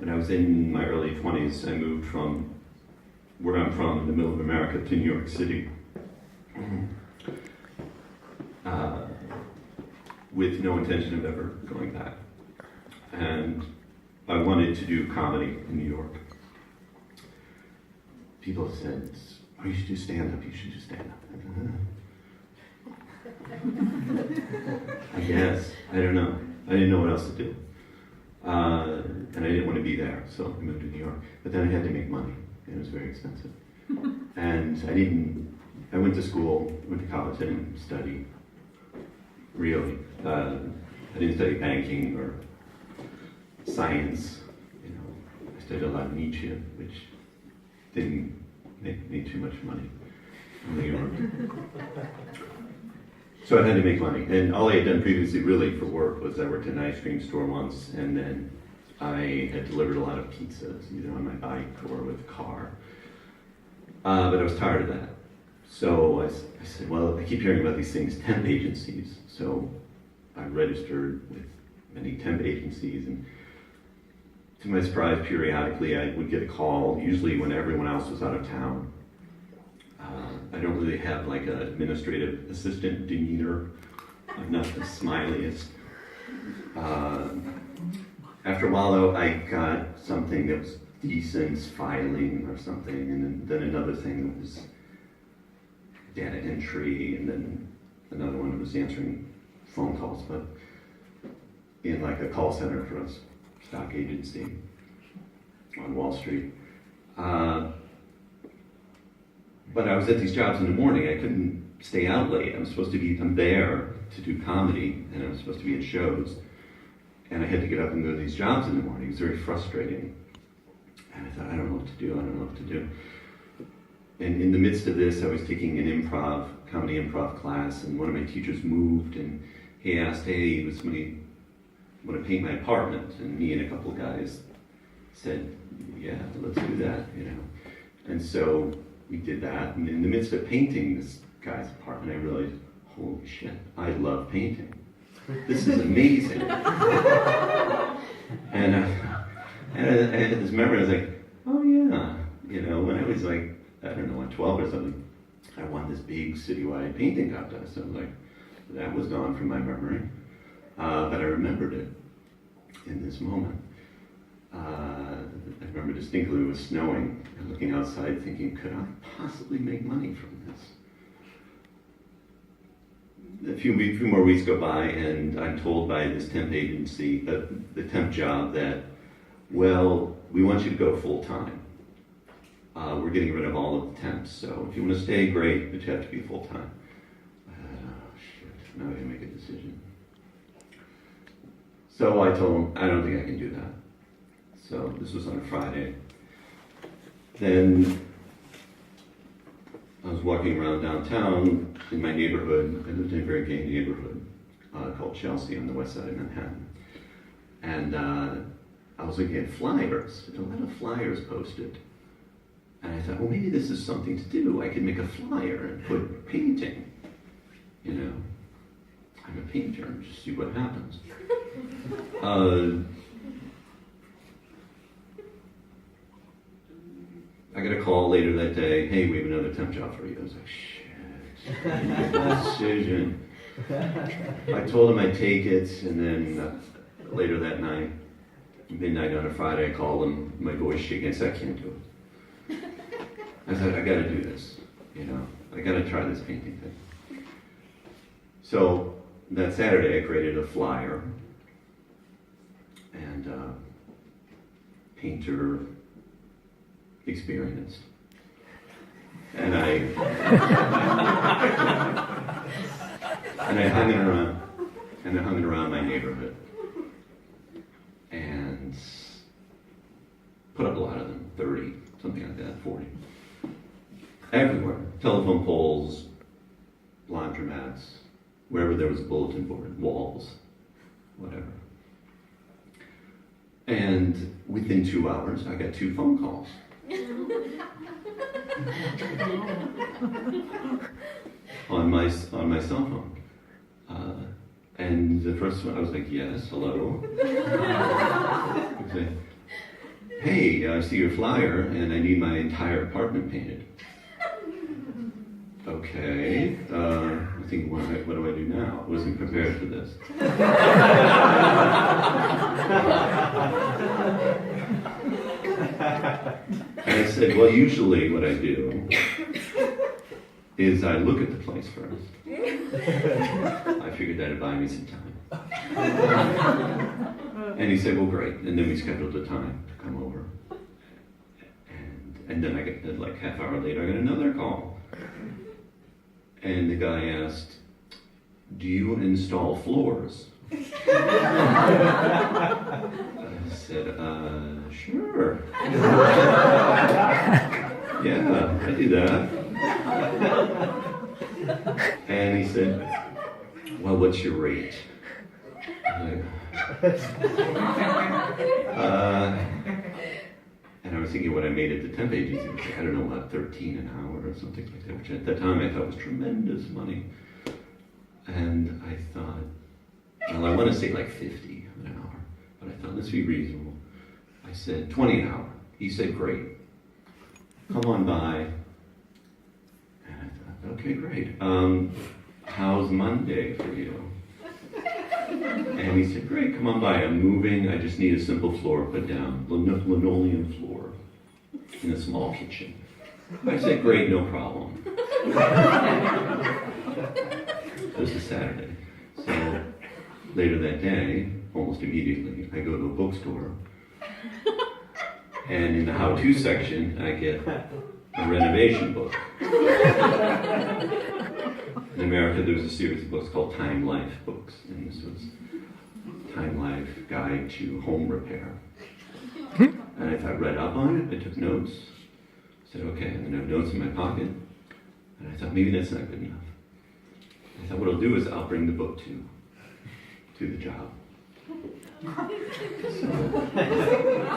when I was in my early 20s, I moved from where I'm from, in the middle of America, to New York City. With no intention of ever going back. And I wanted to do comedy in New York. People said, oh, you should do stand-up, you should do stand-up. I guess, I don't know. I didn't know what else to do. And I didn't want to be there, so I moved to New York. But then I had to make money, and it was very expensive. And I went to school, went to college, I didn't study, really. I didn't study banking or science, I studied a lot of Nietzsche, which didn't make me too much money in New York. So I had to make money, and all I had done previously really for work was I worked in an ice cream store once, and then I had delivered a lot of pizzas, either on my bike or with a car. But I was tired of that. So I said, well, I keep hearing about these things, temp agencies. So I registered with many temp agencies, and to my surprise, periodically I would get a call, usually when everyone else was out of town. I don't really have like an administrative assistant demeanor. I'm not the smiliest. After a while though, I got something that was decent, filing or something, and then another thing that was data entry, and then another one that was answering phone calls, but in like a call center for a stock agency on Wall Street. But I was at these jobs in the morning. I couldn't stay out late. I'm there to do comedy, and I was supposed to be at shows. And I had to get up and go to these jobs in the morning. It was very frustrating. And I thought, I don't know what to do, And in the midst of this, I was taking an comedy improv class, and one of my teachers moved, and he asked, hey, does somebody want to paint my apartment? And me and a couple of guys said, yeah, let's do that, And so we did that, and in the midst of painting this guy's apartment, I realized, holy shit, I love painting. This is amazing. And I had this memory, I was like, oh yeah, when I was like, I don't know, 12 or something, I won this big citywide painting contest. So I was like, that was gone from my memory, but I remembered it in this moment. I remember distinctly it was snowing, and looking outside thinking, could I possibly make money from this? A few more weeks go by, and I'm told by this temp agency, the temp job, that, well, we want you to go full time. We're getting rid of all of the temps, so if you want to stay, great, but you have to be full time. Oh shit, now I gotta make a decision. So I told him, I don't think I can do that. So this was on a Friday. Then I was walking around downtown in my neighborhood. I lived in a very gay neighborhood called Chelsea on the west side of Manhattan. And I was looking at flyers, a lot of flyers posted. And I thought, well, maybe this is something to do. I could make a flyer and put painting. I'm a painter, and just see what happens. I got a call later that day, hey, we have another temp job for you. I was like, shit, I made a decision. I told him I'd take it, and then later that night, midnight on a Friday, I called him, my voice shaking, I said, I can't do it. I said, I gotta do this, I gotta try this painting thing. So that Saturday, I created a flyer, and painter experienced. And I hung it around my neighborhood, and put up a lot of them, 30, something like that, 40. Everywhere, telephone poles, laundromats, wherever there was a bulletin board, walls, whatever. And within 2 hours, I got 2 phone calls. on my cell phone. And the first one, I was like, yes, hello. hey, I see your flyer and I need my entire apartment painted. Okay, I think, what do I do now? I wasn't prepared for this. And I said, well, usually what I do is I look at the place first. I figured that'd buy me some time. And he said, well, great. And then we scheduled a time to come over. And then I get, like half hour later, I got another call. And the guy asked, do you install floors? I said, sure. Yeah, I do that. And he said, well, what's your rate? I'm like, and I was thinking what I made at the temp agency was like, I don't know, about 13 an hour or something like that, which at that time I thought was tremendous money. And I thought, well, I want to say like 50 an hour, but I thought, let's be reasonable. I said 20 an hour. He said, great. Come on by. And I thought, okay, great. How's Monday for you? And he said, great, come on by. I'm moving. I just need a simple floor put down, linoleum floor in a small kitchen. I said, great, no problem. This is Saturday. So later that day, almost immediately, I go to a bookstore. And in the how-to section, I get a renovation book. In America, there was a series of books called Time Life books, and this was Time Life Guide to Home Repair. And I read up on it, I took notes, said, okay, I'm going to have notes in my pocket. And I thought, maybe that's not good enough. I thought, what I'll do is I'll bring the book to the job.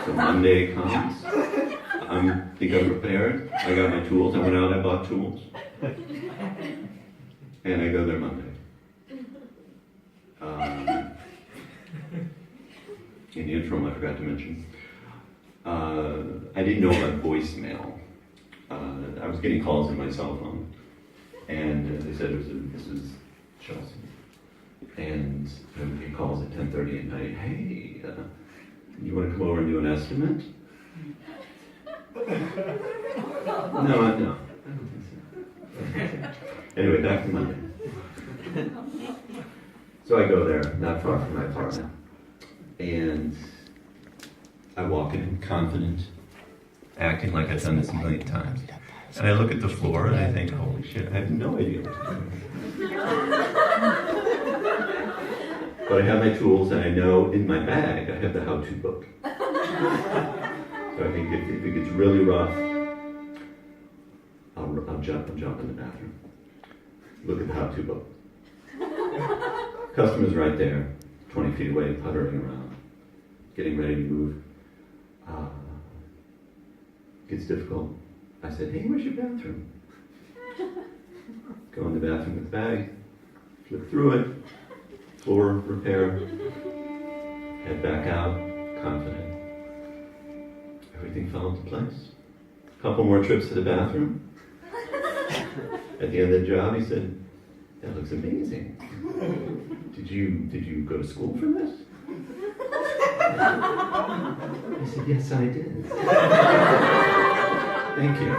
So Monday comes, I think I'm prepared, I got my tools, I went out, I bought tools. And I go there Monday. In the interim, I forgot to mention, I didn't know about voicemail. I was getting calls on my cell phone, and they said this is Chelsea. And I would get calls at 10:30 at night. Hey, you want to come over and do an estimate? No. I don't think so. Anyway, back to Monday. So I go there, not far from my apartment, and I walk in confident, acting like I've done this a million times. And I look at the floor and I think, holy shit, I have no idea what to do. But I have my tools and I know in my bag I have the how-to book. So I think if it gets really rough, I'll jump in the bathroom. Look at the how-to book. Customer's right there, 20 feet away, puttering around, getting ready to move. Gets difficult. I said, hey, where's your bathroom? Go in the bathroom with the bag, flip through it, floor repair, head back out, confident. Everything fell into place. A couple more trips to the bathroom. At the end of the job, he said, that looks amazing. Did you go to school for this? I said, yes, I did. Thank you.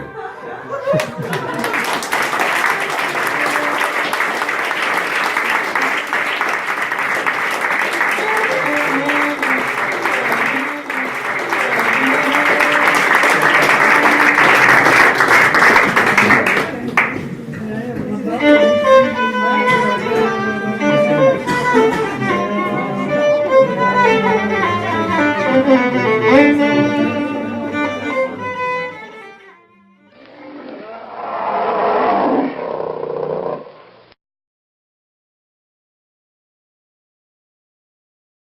Thank you.